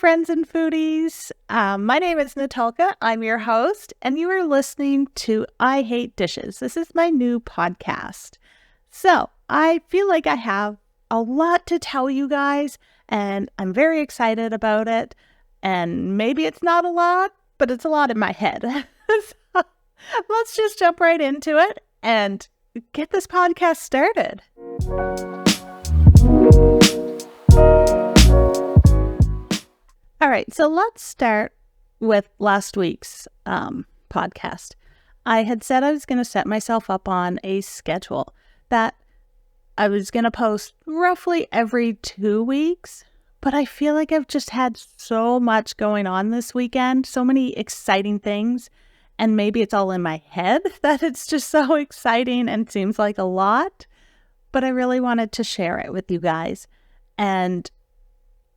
friends and foodies. My name is Natalka. I'm your host, and you are listening to I Hate Dishes. This is my new podcast. So I feel like I have a lot to tell you guys, and I'm very excited about it. And maybe it's not a lot, but it's a lot in my head. So let's just jump right into it and get this podcast started. All right, so let's start with last week's podcast. I had said I was going to set myself up on a schedule that I was going to post roughly every 2 weeks, but I feel like I've just had so much going on this weekend, so many exciting things, and maybe it's all in my head that it's just so exciting and seems like a lot, but I really wanted to share it with you guys, and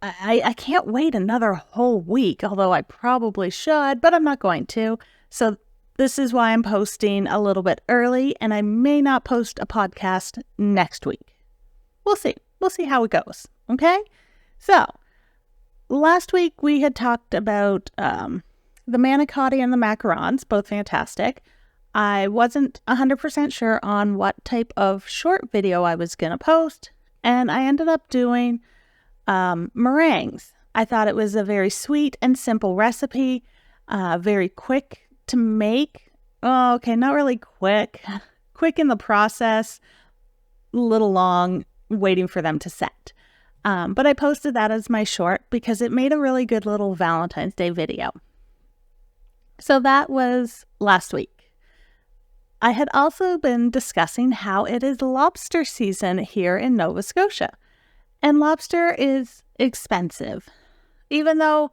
I can't wait another whole week, although I probably should, but I'm not going to. So this is why I'm posting a little bit early, and I may not post a podcast next week. We'll see. We'll see how it goes. Okay? So last week we had talked about the manicotti and the macarons, both fantastic. I wasn't 100% sure on what type of short video I was going to post, and I ended up doing meringues. I thought it was a very sweet and simple recipe, very quick to make. Oh, okay, not really quick. Quick in the process, a little long waiting for them to set. But I posted that as my short because it made a really good little Valentine's Day video. So that was last week. I had also been discussing how it is lobster season here in Nova Scotia. And lobster is expensive, even though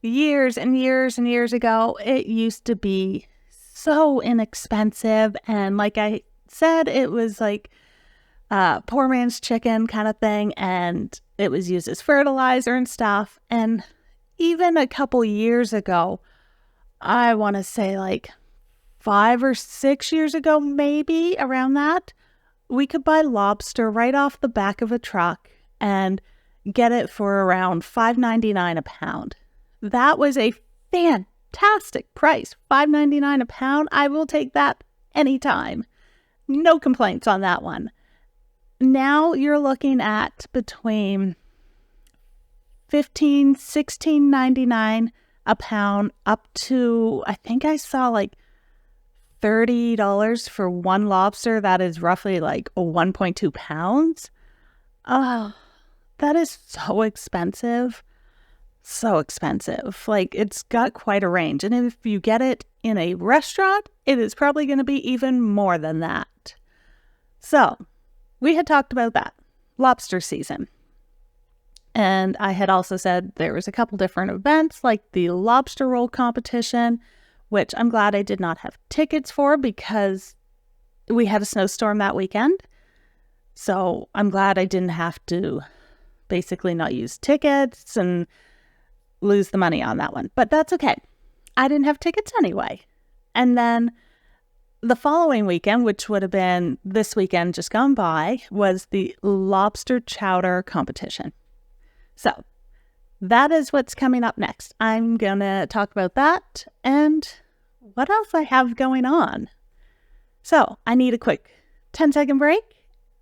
years and years and years ago, it used to be so inexpensive. And like I said, it was like poor man's chicken kind of thing. And it was used as fertilizer and stuff. And even a couple years ago, I want to say like 5 or 6 years ago, maybe around that, we could buy lobster right off the back of a truck and get it for around $5.99 a pound. That was a fantastic price. $5.99 a pound. I will take that anytime. No complaints on that one. Now you're looking at between $15, $16.99 a pound up to, I think I saw like $30 for one lobster. That is roughly like 1.2 pounds. Oh, that is so expensive. So expensive. Like, it's got quite a range. And if you get it in a restaurant, it is probably going to be even more than that. So, we had talked about that. Lobster season. And I had also said there was a couple different events, like the Lobster Roll competition, which I'm glad I did not have tickets for because we had a snowstorm that weekend. So I'm glad I didn't have to basically not use tickets and lose the money on that one. But that's okay. I didn't have tickets anyway. And then the following weekend, which would have been this weekend just gone by, was the Lobster Chowder competition. So that is what's coming up next. I'm going to talk about that and what else I have going on. So I need a quick 10-second break.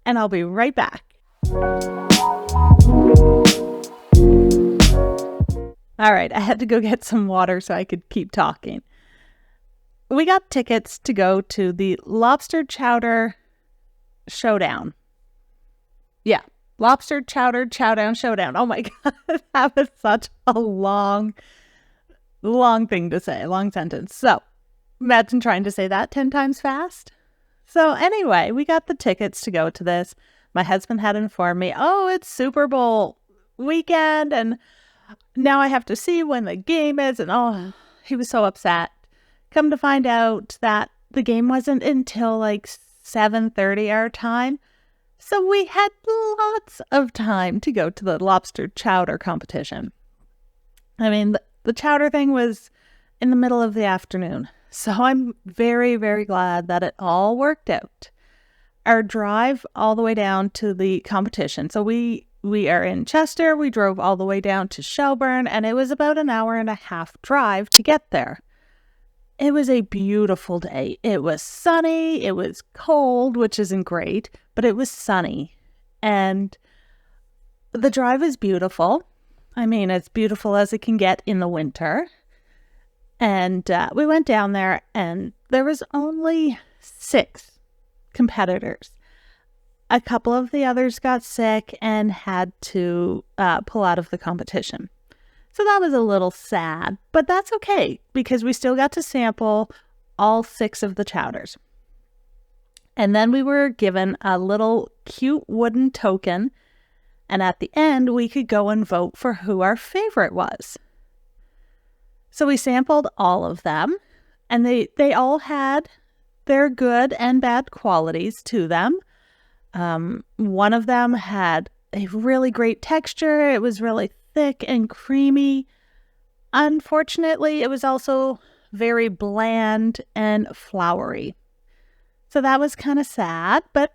And I'll be right back. All right, I had to go get some water so I could keep talking. We got tickets to go to the Lobster Chowder Showdown. Yeah, Lobster Chowder Chowdown Showdown. Oh my God, that was such a long thing to say, a long sentence. So imagine trying to say that 10 times fast. So anyway, we got the tickets to go to this. My husband had informed me, oh, it's Super Bowl weekend, and now I have to see when the game is, and oh, he was so upset. Come to find out that the game wasn't until like 7:30 our time, so we had lots of time to go to the lobster chowder competition. I mean, the chowder thing was in the middle of the afternoon. So I'm very, very glad that it all worked out. Our drive all the way down to the competition. So we we are in Chester. We drove all the way down to Shelburne, and it was about an hour and a half drive to get there. It was a beautiful day. It was sunny. It was cold, which isn't great, but it was sunny. And the drive is beautiful. I mean, as beautiful as it can get in the winter. And we went down there, and there was only 6 competitors. A couple of the others got sick and had to pull out of the competition. So that was a little sad, but that's okay because we still got to sample all 6 of the chowders. And then we were given a little cute wooden token, and at the end we could go and vote for who our favorite was. So we sampled all of them, and they all had their good and bad qualities to them. One of them had a really great texture. It was really thick and creamy. Unfortunately, it was also very bland and floury. So that was kind of sad, but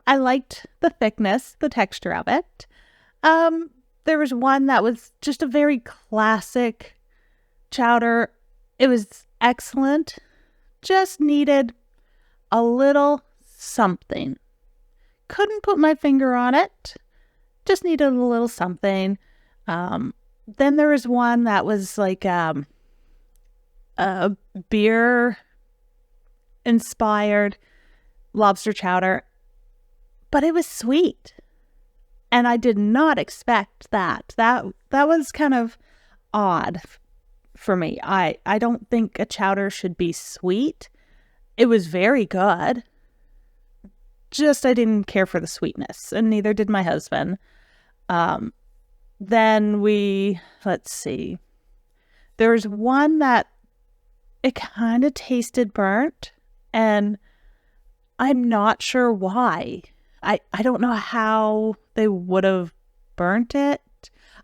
I liked the thickness, the texture of it. There was one that was just a very classic chowder. It was excellent. Just needed a little something. Couldn't put my finger on it. Just needed a little something. Then there was one that was like a beer-inspired lobster chowder, but it was sweet. And I did not expect that. That was kind of odd for me. I don't think a chowder should be sweet. It was very good. Just I didn't care for the sweetness, and neither did my husband. Then let's see. There was one that it kind of tasted burnt, and I'm not sure why. I don't know how they would have burnt it.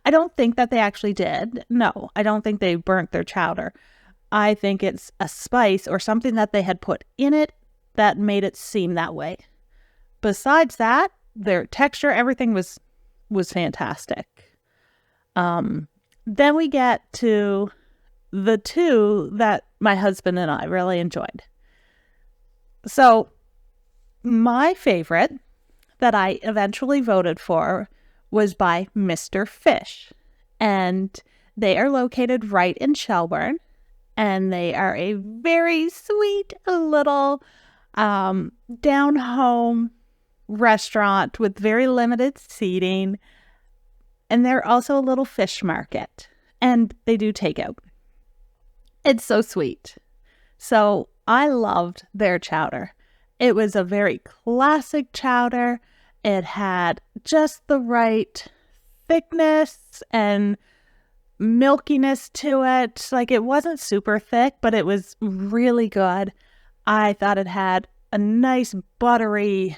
I don't think that they actually did. No, I don't think they burnt their chowder. I think it's a spice or something that they had put in it that made it seem that way. Besides that, their texture, everything was fantastic. Then we get to the 2 that my husband and I really enjoyed. So my favorite that I eventually voted for was by Mr. Fish. And they are located right in Shelburne. And they are a very sweet little down-home restaurant with very limited seating. And they're also a little fish market. And they do takeout. It's so sweet. So I loved their chowder. It was a very classic chowder. It had just the right thickness and milkiness to it. Like, it wasn't super thick, but it was really good. I thought it had a nice buttery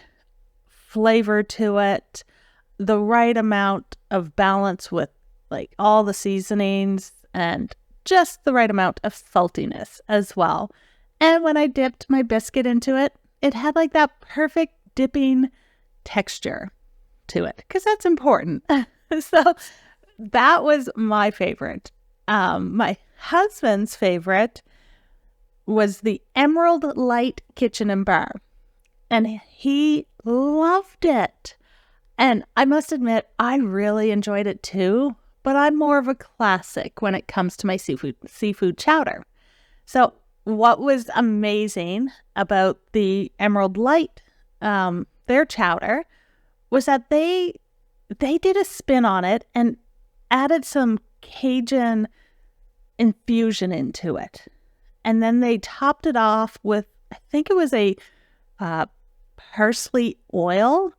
flavor to it, the right amount of balance with like all the seasonings, and just the right amount of saltiness as well. And when I dipped my biscuit into it, it had like that perfect dipping texture to it, because that's important. So that was my favorite. My husband's favorite was the Emerald Light Kitchen and Bar, and he loved it. And I must admit, I really enjoyed it too, but I'm more of a classic when it comes to my seafood chowder. So what was amazing about the Emerald Light, their chowder, was that they did a spin on it and added some Cajun infusion into it. And then they topped it off with, I think it was a parsley oil.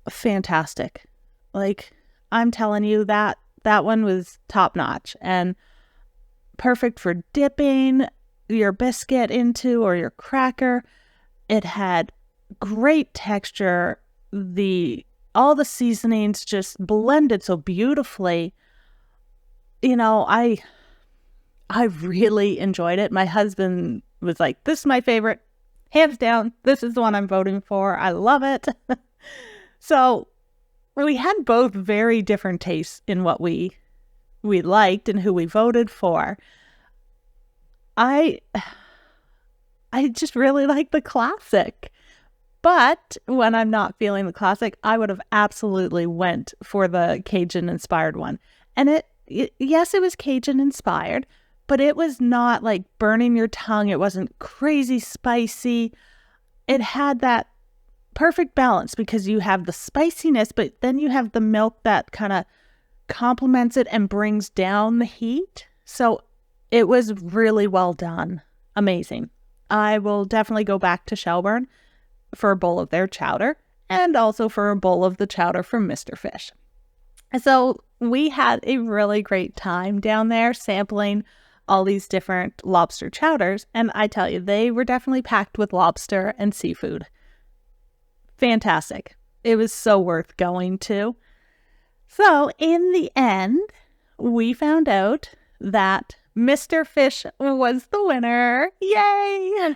Fantastic. Like, I'm telling you, that one was top notch and perfect for dipping your biscuit into or your cracker. It had great texture. All the seasonings just blended so beautifully. I really enjoyed it. My husband was like, this is my favorite. Hands down, this is the one I'm voting for. I love it. So we had both very different tastes in what we liked and who we voted for. I just really like the classic. But when I'm not feeling the classic, I would have absolutely went for the Cajun-inspired one. And yes, it was Cajun-inspired, but it was not like burning your tongue. It wasn't crazy spicy. It had that perfect balance because you have the spiciness, but then you have the milk that kind of complements it and brings down the heat. So it was really well done. Amazing. I will definitely go back to Shelburne for a bowl of their chowder and also for a bowl of the chowder from Mr. Fish. So we had a really great time down there sampling all these different lobster chowders. And I tell you, they were definitely packed with lobster and seafood. Fantastic. It was so worth going to. So in the end, we found out that Mr. Fish was the winner. Yay!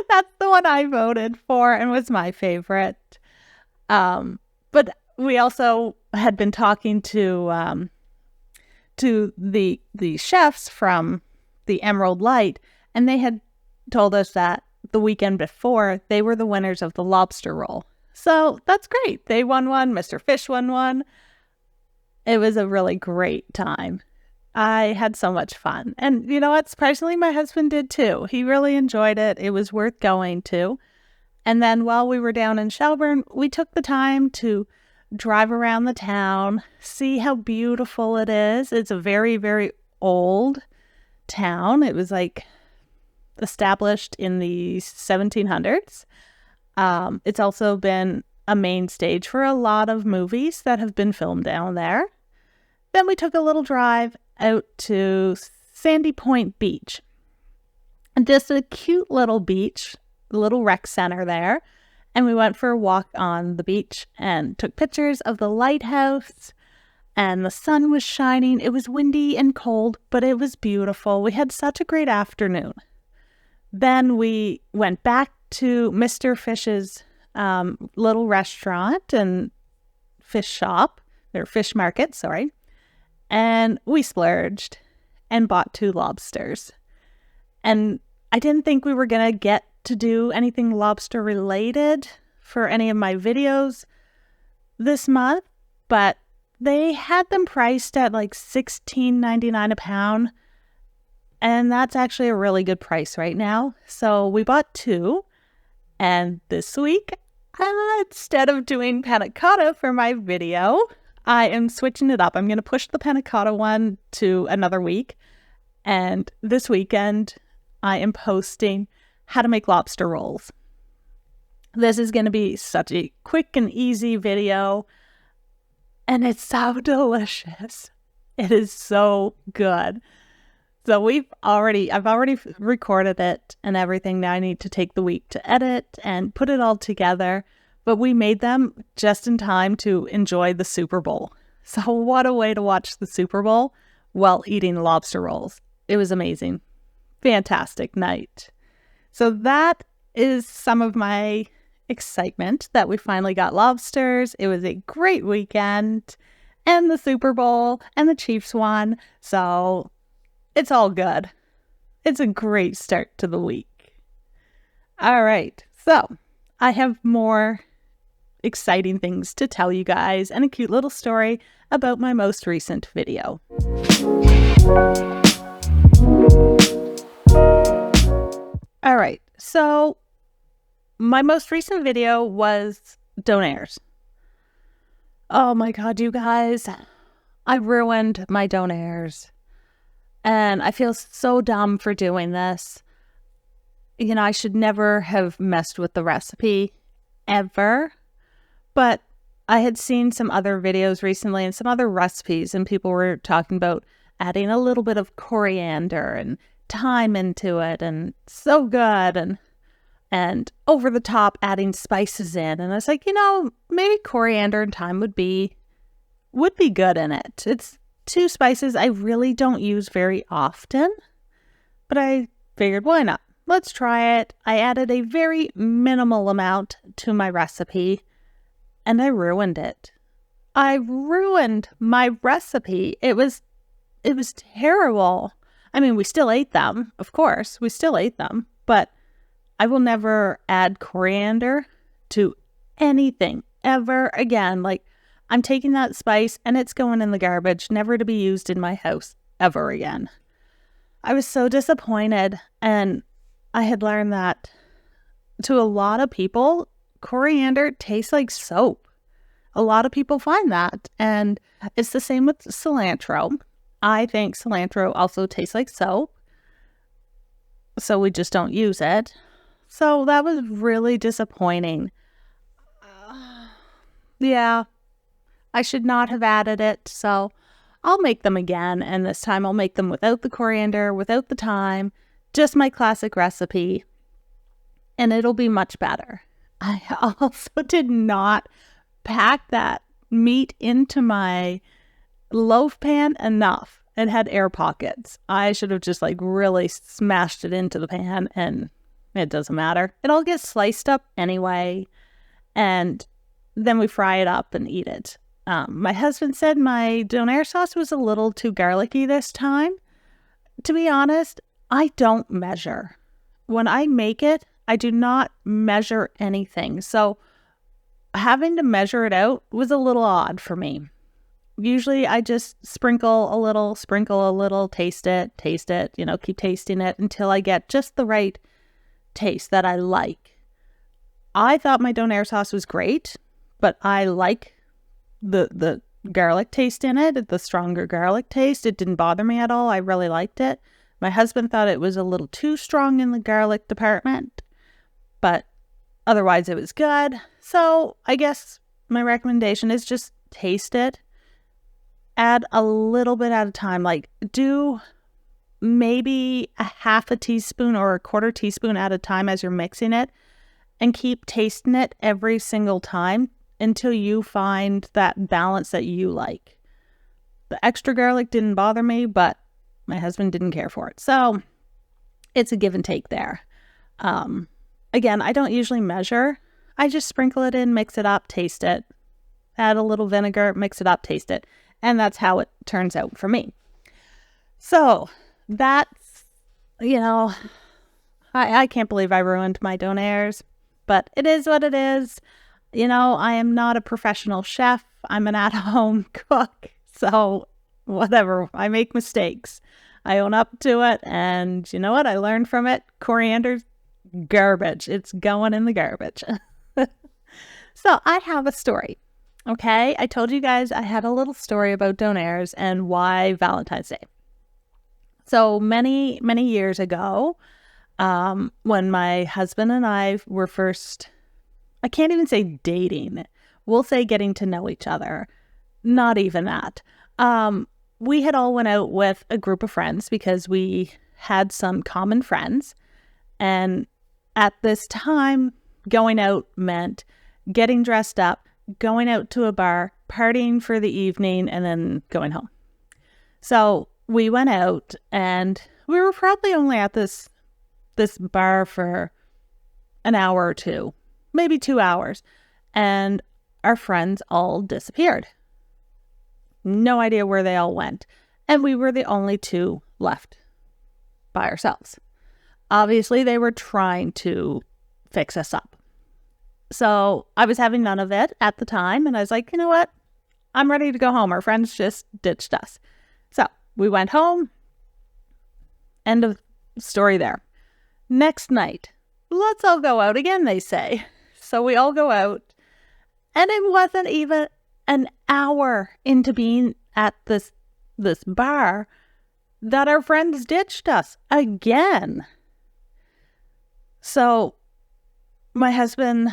That's the one I voted for and was my favorite. But we also had been talking to the chefs from the Emerald Light, and they had told us that the weekend before they were the winners of the Lobster Roll. So that's great. They won one. Mr. Fish won one. It was a really great time. I had so much fun. And you know what? Surprisingly, my husband did too. He really enjoyed it. It was worth going to. And then while we were down in Shelburne, we took the time to drive around the town, see how beautiful it is. It's a very, very old town. It was like established in the 1700s. It's also been a main stage for a lot of movies that have been filmed down there. Then we took a little drive out to Sandy Point Beach. And just a cute little beach, little rec center there. And we went for a walk on the beach and took pictures of the lighthouse. And the sun was shining. It was windy and cold, but it was beautiful. We had such a great afternoon. Then we went back to Mr. Fish's little restaurant and fish shop, or fish market, sorry. And we splurged and bought 2 lobsters. And I didn't think we were going to get to do anything lobster related for any of my videos this month, but they had them priced at like $16.99 a pound. And that's actually a really good price right now. So we bought 2. And this week, instead of doing panna cotta for my video, I am switching it up. I'm going to push the panna cotta one to another week. And this weekend, I am posting how to make lobster rolls. This is going to be such a quick and easy video. And it's so delicious. It is so good. So I've already recorded it and everything. Now I need to take the week to edit and put it all together. But we made them just in time to enjoy the Super Bowl. So what a way to watch the Super Bowl while eating lobster rolls. It was amazing. Fantastic night. So that is some of my excitement that we finally got lobsters. It was a great weekend. And the Super Bowl and the Chiefs won. So it's all good. It's a great start to the week. All right. So I have more exciting things to tell you guys and a cute little story about my most recent video. All right, so my most recent video was Donair's. Oh my God, you guys, I ruined my Donairs and I feel so dumb for doing this. You know, I should never have messed with the recipe ever. But I had seen some other videos recently and some other recipes, and people were talking about adding a little bit of coriander and thyme into it, and so good, and over the top adding spices in. And I was like, you know, maybe coriander and thyme would be good in it. It's 2 spices I really don't use very often, but I figured, why not? Let's try it. I added a very minimal amount to my recipe. And I ruined it. I ruined my recipe. It was terrible. I mean, we still ate them, of course. We still ate them, but I will never add coriander to anything ever again. Like, I'm taking that spice and it's going in the garbage, never to be used in my house ever again. I was so disappointed, and I had learned that to a lot of people, coriander tastes like soap. A lot of people find that, and it's the same with cilantro. I think cilantro also tastes like soap, so we just don't use it. So that was really disappointing. Yeah, I should not have added it, so I'll make them again, and this time I'll make them without the coriander, without the thyme, just my classic recipe, and it'll be much better. I also did not pack that meat into my loaf pan enough. It had air pockets. I should have just like really smashed it into the pan, and it doesn't matter. It all gets sliced up anyway, and then we fry it up and eat it. My husband said my Donair sauce was a little too garlicky this time. To be honest, I don't measure. When I make it, I do not measure anything. So having to measure it out was a little odd for me. Usually I just sprinkle a little, taste it, keep tasting it until I get just the right taste that I like. I thought my Donair sauce was great, but I like the garlic taste in it, the stronger garlic taste. It didn't bother me at all. I really liked it. My husband thought it was a little too strong in the garlic department, but otherwise it was good. So I guess my recommendation is just taste it. Add a little bit at a time, like do maybe a half a teaspoon or a quarter teaspoon at a time as you're mixing it, and keep tasting it every single time until you find that balance that you like. The extra garlic didn't bother me, but my husband didn't care for it. So it's a give and take there. Again, I don't usually measure. I just sprinkle it in, mix it up, taste it. Add a little vinegar, mix it up, taste it. And that's how it turns out for me. So that's, I can't believe I ruined my Donairs, but it is what it is. I am not a professional chef. I'm an at-home cook. So whatever, I make mistakes. I own up to it. And you know what? I learned from it. Coriander's garbage. It's going in the garbage. So I have a story. Okay, I told you guys I had a little story about Donairs and why Valentine's Day. So many, many years ago, when my husband and I were first, I can't even say dating, we'll say getting to know each other. Not even that. We had all went out with a group of friends because we had some common friends. And at this time, going out meant getting dressed up, going out to a bar, partying for the evening, and then going home. So we went out, and we were probably only at this bar for an hour or two, maybe 2 hours, and our friends all disappeared. No idea where they all went, and we were the only two left by ourselves. Obviously, they were trying to fix us up. So I was having none of it at the time, and I was like, you know what? I'm ready to go home. Our friends just ditched us. So we went home. End of story there. Next night, let's all go out again, they say. So we all go out, and it wasn't even an hour into being at this bar that our friends ditched us again. So my husband,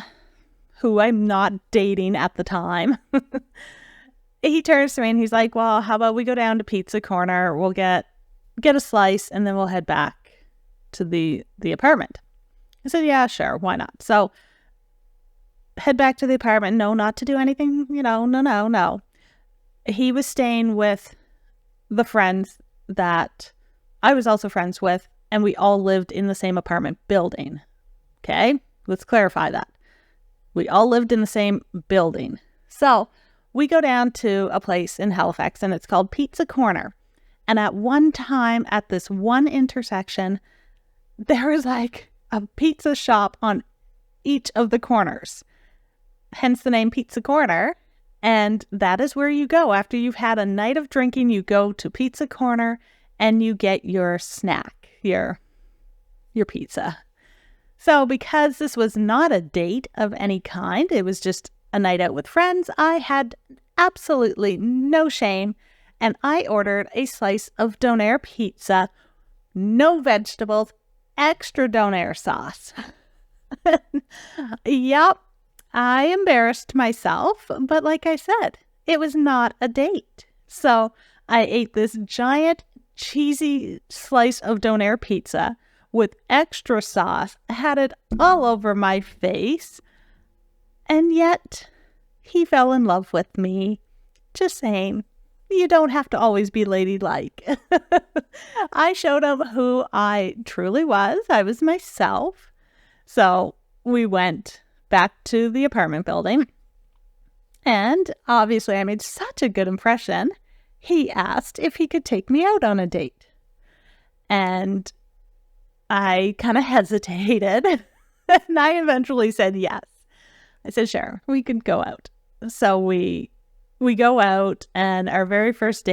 who I'm not dating at the time, he turns to me and he's like, well, how about we go down to Pizza Corner? We'll get a slice and then we'll head back to the apartment. I said, yeah, sure. Why not? So head back to the apartment. No, not to do anything, no. He was staying with the friends that I was also friends with, and we all lived in the same apartment building. Okay? Let's clarify that. We all lived in the same building. So we go down to a place in Halifax and it's called Pizza Corner. And at one time at this one intersection, there was like a pizza shop on each of the corners. Hence the name Pizza Corner. And that is where you go. After you've had a night of drinking, you go to Pizza Corner and you get your snack, your pizza. So because this was not a date of any kind, it was just a night out with friends, I had absolutely no shame. And I ordered a slice of Donair pizza, no vegetables, extra Donair sauce. Yep, I embarrassed myself, but like I said, it was not a date. So I ate this giant cheesy slice of Donair pizza with extra sauce, had it all over my face, and yet he fell in love with me. Just saying. You don't have to always be ladylike. I showed him who I truly was. I was myself. So we went back to the apartment building. And obviously I made such a good impression. He asked if he could take me out on a date. And I kind of hesitated. And I eventually said yes. I said, sure, we could go out. So we go out, and our very first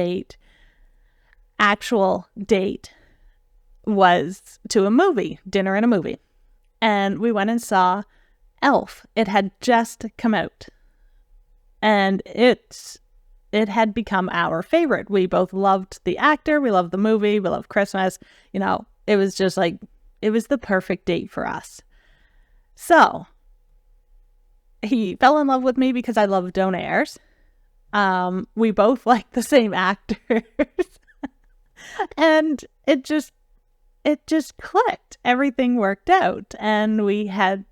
actual date, was to a movie, dinner and a movie. And we went and saw Elf. It had just come out. And it had become our favorite. We both loved the actor, we loved the movie, we loved Christmas. You know, it was just like, it was the perfect date for us. So, he fell in love with me because I love Donairs. We both like the same actors. And it just clicked. Everything worked out. And we had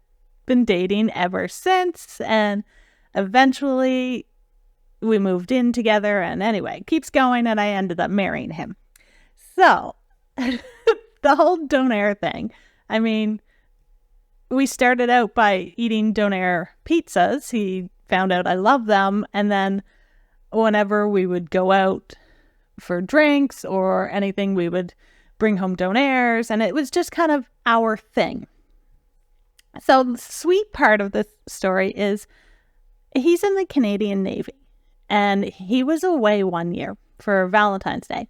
been dating ever since. And eventually we moved in together. And anyway, it keeps going. And I ended up marrying him. So the whole Donair thing. I mean, we started out by eating Donair pizzas. He found out I love them. And then whenever we would go out for drinks or anything, we would bring home Donairs, and it was just kind of our thing. So the sweet part of this story is he's in the Canadian Navy, and he was away one year for Valentine's Day.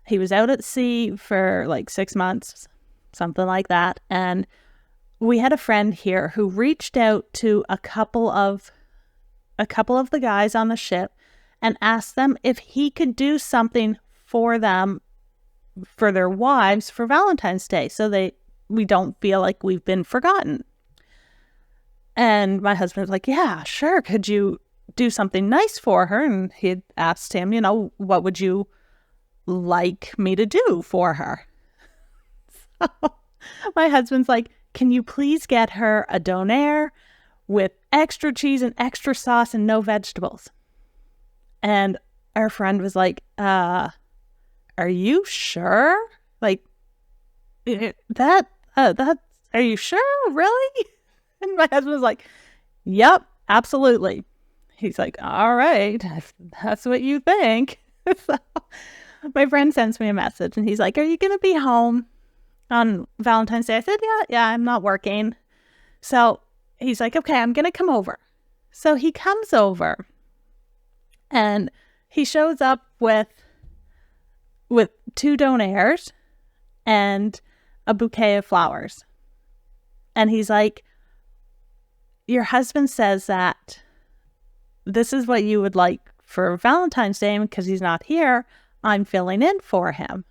He was out at sea for like 6 months, something like that, and we had a friend here who reached out to a couple of the guys on the ship and asked them if he could do something for them, for their wives, for Valentine's Day, so we don't feel like we've been forgotten. And my husband was like, yeah, sure, could you do something nice for her? And he had asked him, you know, what would you like me to do for her? So my husband's like, can you please get her a Donair with extra cheese and extra sauce and no vegetables? And our friend was like, are you sure? Like, are you sure? Really? And my husband was like, yep, absolutely. He's like, all right, if that's what you think. So my friend sends me a message and he's like, are you going to be home on Valentine's Day? I said, yeah, I'm not working. So he's like, okay, I'm going to come over. So he comes over. And he shows up with 2 Donairs and a bouquet of flowers. And he's like, your husband says that this is what you would like for Valentine's Day, because he's not here, I'm filling in for him.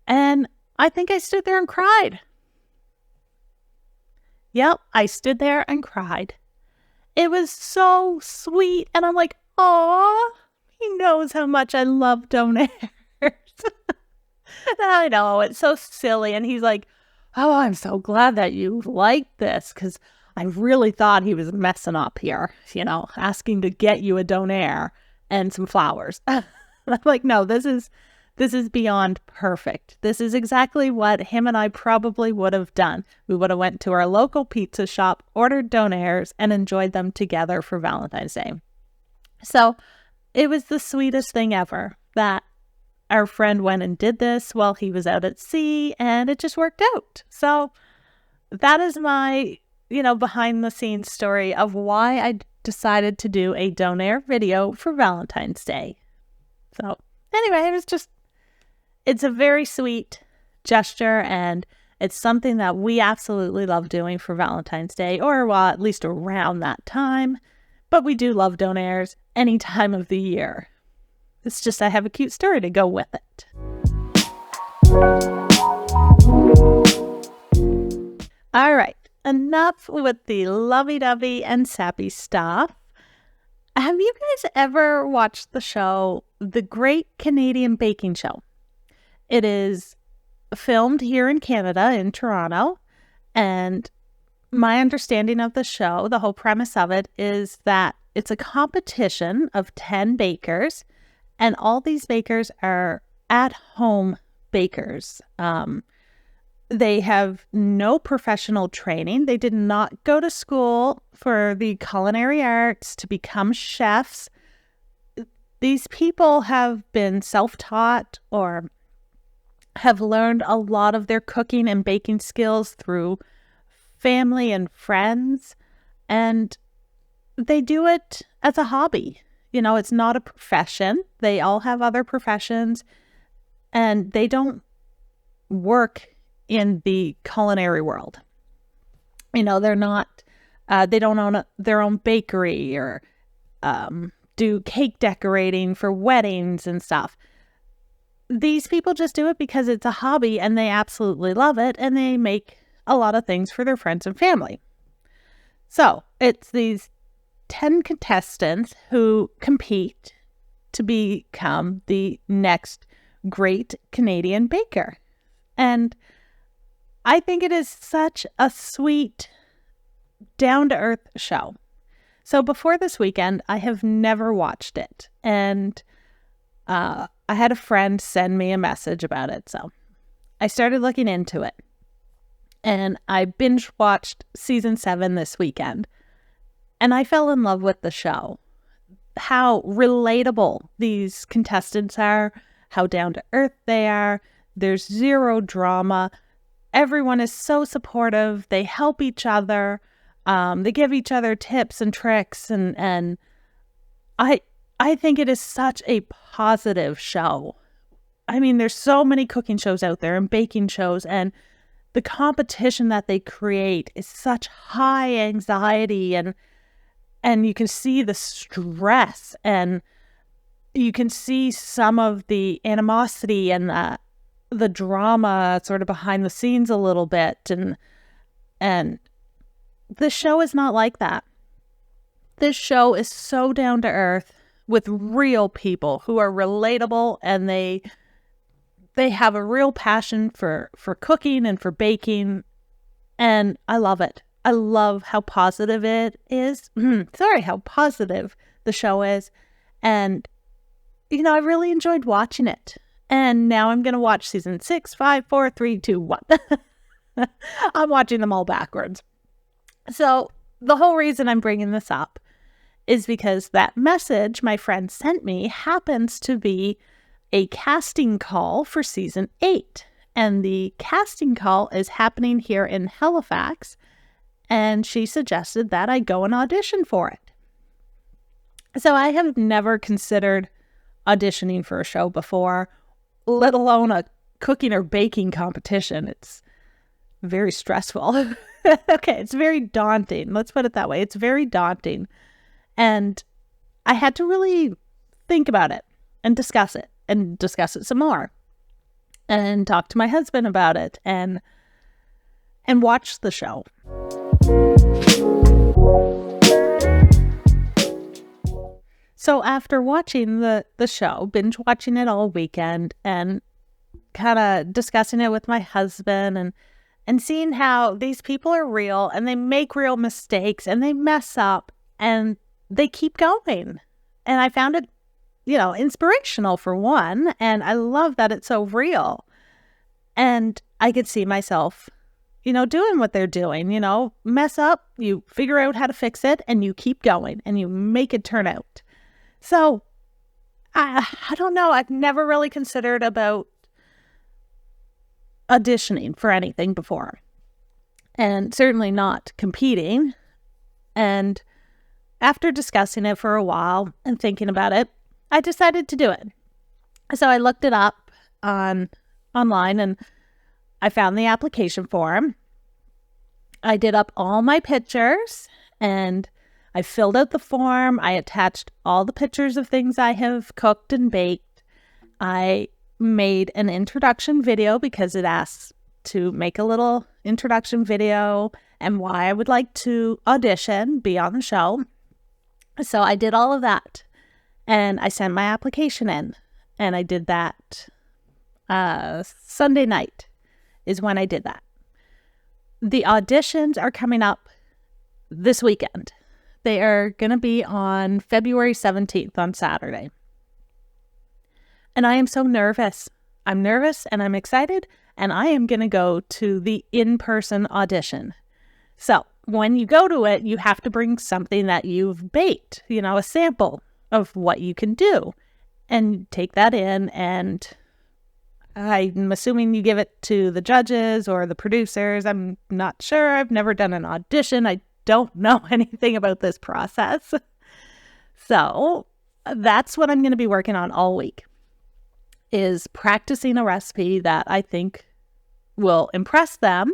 And I think I stood there and cried. Yep, I stood there and cried. It was so sweet. And I'm like, oh, he knows how much I love Donairs. I know, it's so silly. And he's like, oh, I'm so glad that you like this, because I really thought he was messing up here, you know, asking to get you a Donair and some flowers. I'm like, no, this is beyond perfect. This is exactly what him and I probably would have done. We would have went to our local pizza shop, ordered Donairs, and enjoyed them together for Valentine's Day. So it was the sweetest thing ever that our friend went and did this while he was out at sea, and it just worked out. So that is my, behind the scenes story of why I decided to do a Donair video for Valentine's Day. So anyway, it's a very sweet gesture, and it's something that we absolutely love doing for Valentine's Day, or at least around that time. But we do love Donairs any time of the year. It's just I have a cute story to go with it. All right, enough with the lovey-dovey and sappy stuff. Have you guys ever watched the show, The Great Canadian Baking Show? It is filmed here in Canada, in Toronto, and my understanding of the show, the whole premise of it, is that it's a competition of 10 bakers, and all these bakers are at-home bakers. They have no professional training. They did not go to school for the culinary arts to become chefs. These people have been self-taught or have learned a lot of their cooking and baking skills through family and friends, and they do it as a hobby. It's not a profession. They all have other professions, and they don't work in the culinary world. They're not, they don't own their own bakery or do cake decorating for weddings and stuff. These people just do it because it's a hobby and they absolutely love it, and they make a lot of things for their friends and family. So it's these 10 contestants who compete to become the next great Canadian baker. And I think it is such a sweet, down-to-earth show. So before this weekend, I have never watched it. And I had a friend send me a message about it. So I started looking into it. And I binge watched season 7 this weekend. And I fell in love with the show. How relatable these contestants are, how down to earth they are. There's zero drama. Everyone is so supportive. They help each other. They give each other tips and tricks. And I think it is such a positive show. I mean, there's so many cooking shows out there and baking shows, and the competition that they create is such high anxiety, and you can see the stress, and you can see some of the animosity and the drama sort of behind the scenes a little bit, and the show is not like that. This show is so down to earth with real people who are relatable, and they have a real passion for cooking and for baking, and I love it. I love how positive it is. How positive the show is. And, I really enjoyed watching it. And now I'm going to watch season 6, 5, 4, 3, 2, 1. I'm watching them all backwards. So the whole reason I'm bringing this up is because that message my friend sent me happens to be a casting call for season 8. And the casting call is happening here in Halifax. And she suggested that I go and audition for it. So I have never considered auditioning for a show before, let alone a cooking or baking competition. It's very stressful. Okay, it's very daunting. Let's put it that way. It's very daunting. And I had to really think about it and discuss it some more, and talk to my husband about it, and watch the show. So after watching the show, binge watching it all weekend, and kind of discussing it with my husband, and seeing how these people are real, and they make real mistakes, and they mess up, and they keep going. And I found it, inspirational for one, and I love that it's so real. And I could see myself, doing what they're doing, mess up, you figure out how to fix it, and you keep going, and you make it turn out. So I don't know. I've never really considered about auditioning for anything before, and certainly not competing. And after discussing it for a while and thinking about it, I decided to do it. So I looked it up online and I found the application form. I did up all my pictures and I filled out the form. I attached all the pictures of things I have cooked and baked. I made an introduction video because it asks to make a little introduction video and why I would like to audition, be on the show. So I did all of that and I sent my application in, and I did that Sunday night is when I did that. The auditions are coming up this weekend. They are going to be on February 17th on Saturday. And I am so nervous. I'm nervous and I'm excited, and I am going to go to the in-person audition. So when you go to it, you have to bring something that you've baked, a sample of what you can do, and take that in, and I'm assuming you give it to the judges or the producers. I'm not sure. I've never done an audition. I don't know anything about this process. So that's what I'm going to be working on all week, is practicing a recipe that I think will impress them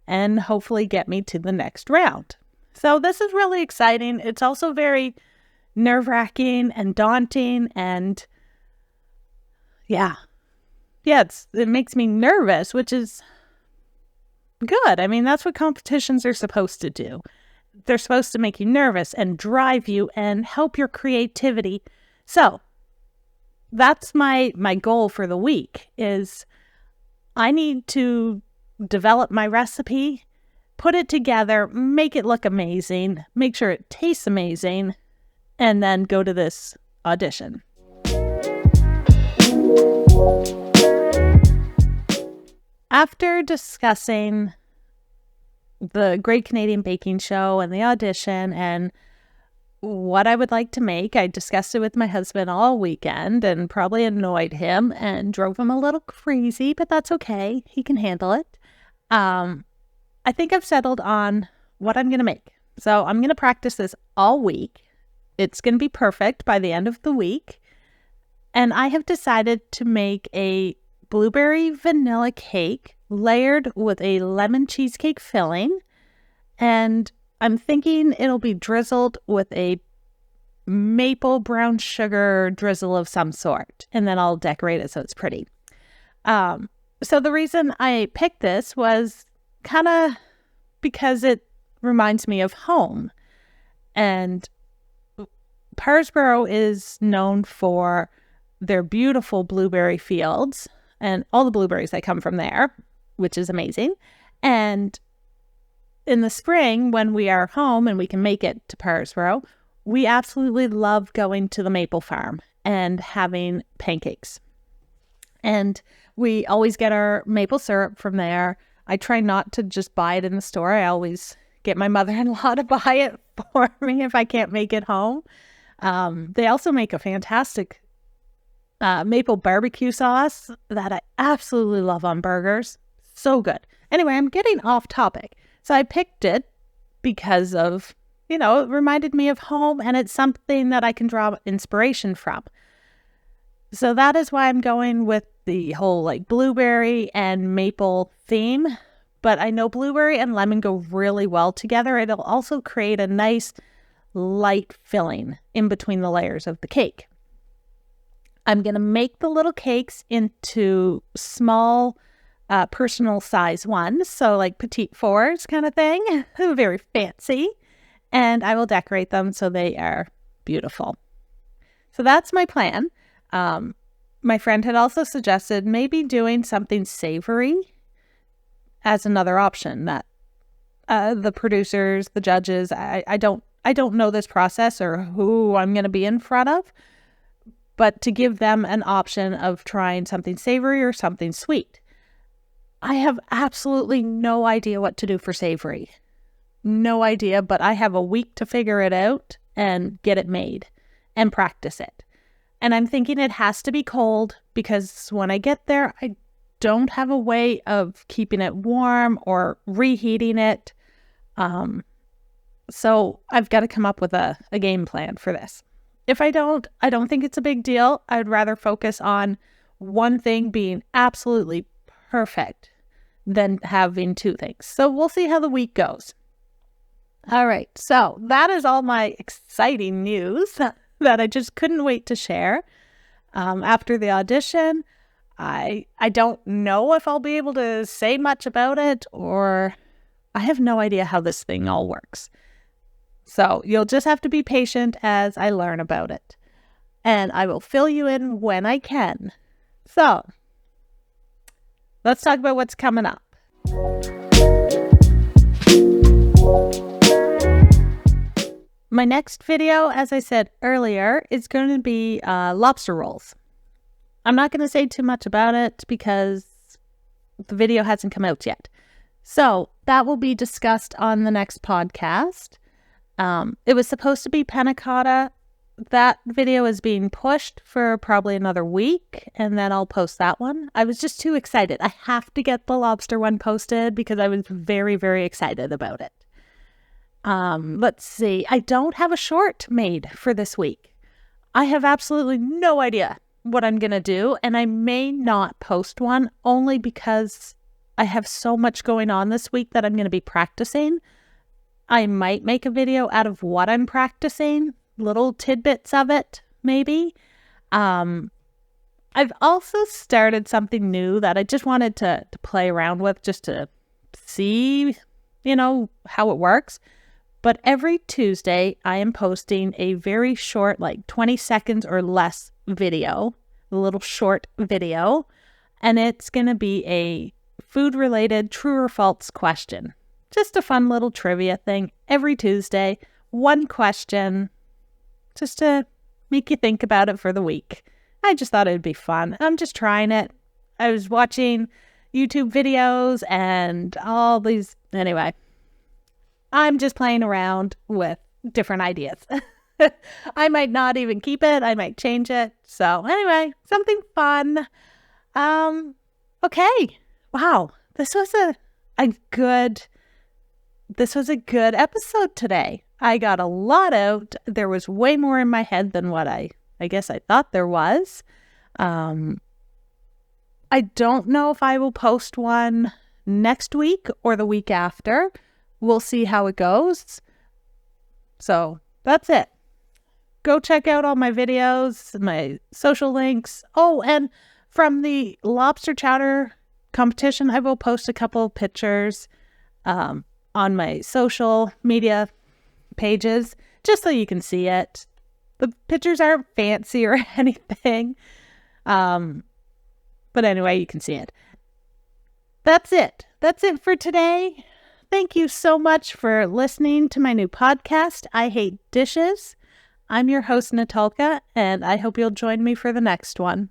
and hopefully get me to the next round. So this is really exciting. It's also very nerve-wracking and daunting, and it makes me nervous, which is good. I mean, that's what competitions are supposed to do. They're supposed to make you nervous and drive you and help your creativity. So that's my goal for the week, is I need to develop my recipe, put it together, make it look amazing, make sure it tastes amazing, and then go to this audition. After discussing the Great Canadian Baking Show and the audition and what I would like to make, I discussed it with my husband all weekend and probably annoyed him and drove him a little crazy, but that's okay. He can handle it. I think I've settled on what I'm going to make. So I'm going to practice this all week. It's going to be perfect by the end of the week. And I have decided to make a blueberry vanilla cake layered with a lemon cheesecake filling. And I'm thinking it'll be drizzled with a maple brown sugar drizzle of some sort. And then I'll decorate it so it's pretty. So the reason I picked this was kind of because it reminds me of home. And Parsboro is known for their beautiful blueberry fields and all the blueberries that come from there, which is amazing. And in the spring, when we are home and we can make it to Parsboro, we absolutely love going to the maple farm and having pancakes. And we always get our maple syrup from there. I try not to just buy it in the store. I always get my mother-in-law to buy it for me if I can't make it home. They also make a fantastic maple barbecue sauce that I absolutely love on burgers. So good. Anyway, I'm getting off topic. So I picked it because of, it reminded me of home, and it's something that I can draw inspiration from. So that is why I'm going with the whole blueberry and maple theme. But I know blueberry and lemon go really well together. It'll also create a nice light filling in between the layers of the cake. I'm going to make the little cakes into small personal size ones. So petite fours kind of thing. Very fancy. And I will decorate them so they are beautiful. So that's my plan. My friend had also suggested maybe doing something savory as another option that the producers, the judges, I don't know this process or who I'm going to be in front of, but to give them an option of trying something savory or something sweet. I have absolutely no idea what to do for savory. No idea, but I have a week to figure it out and get it made. and practice it. And I'm thinking it has to be cold because when I get there, I don't have a way of keeping it warm or reheating it. So I've got to come up with a game plan for this. If I don't think it's a big deal. I'd rather focus on one thing being absolutely perfect than having two things. So we'll see how the week goes. All right. So that is all my exciting news that I just couldn't wait to share. After the audition, I don't know if I'll be able to say much about it, or I have no idea how this thing all works. So you'll just have to be patient as I learn about it. And I will fill you in when I can. So let's talk about what's coming up. My next video, as I said earlier, is going to be lobster rolls. I'm not going to say too much about it because the video hasn't come out yet. So that will be discussed on the next podcast. It was supposed to be panna cotta. That video is being pushed for probably another week, and then I'll post that one. I was just too excited. I have to get the lobster one posted because I was very, very excited about it. Let's see. I don't have a short made for this week. I have absolutely no idea what I'm going to do, and I may not post one only because I have so much going on this week that I'm going to be practicing. I might make a video out of what I'm practicing, little tidbits of it, maybe. I've also started something new that I just wanted to play around with just to see, how it works. But every Tuesday, I am posting a very short, like 20 seconds or less video, a little short video, and it's going to be a food-related true or false question. Just a fun little trivia thing every Tuesday. One question, just to make you think about it for the week. I just thought it would be fun. I'm just trying it. I was watching YouTube videos and all these. Anyway, I'm just playing around with different ideas. I might not even keep it. I might change it. So anyway, something fun. Okay. Wow. This was a good episode today. I got a lot out. There was way more in my head than what I guess I thought there was. I don't know if I will post one next week or the week after. We'll see how it goes. So that's it. Go check out all my videos, my social links. Oh, and from the Lobster Chowder competition, I will post a couple of pictures on my social media pages, just so you can see it. The pictures aren't fancy or anything. But anyway, you can see it. That's it. That's it for today. Thank you so much for listening to my new podcast, I Hate Dishes. I'm your host, Natalka, and I hope you'll join me for the next one.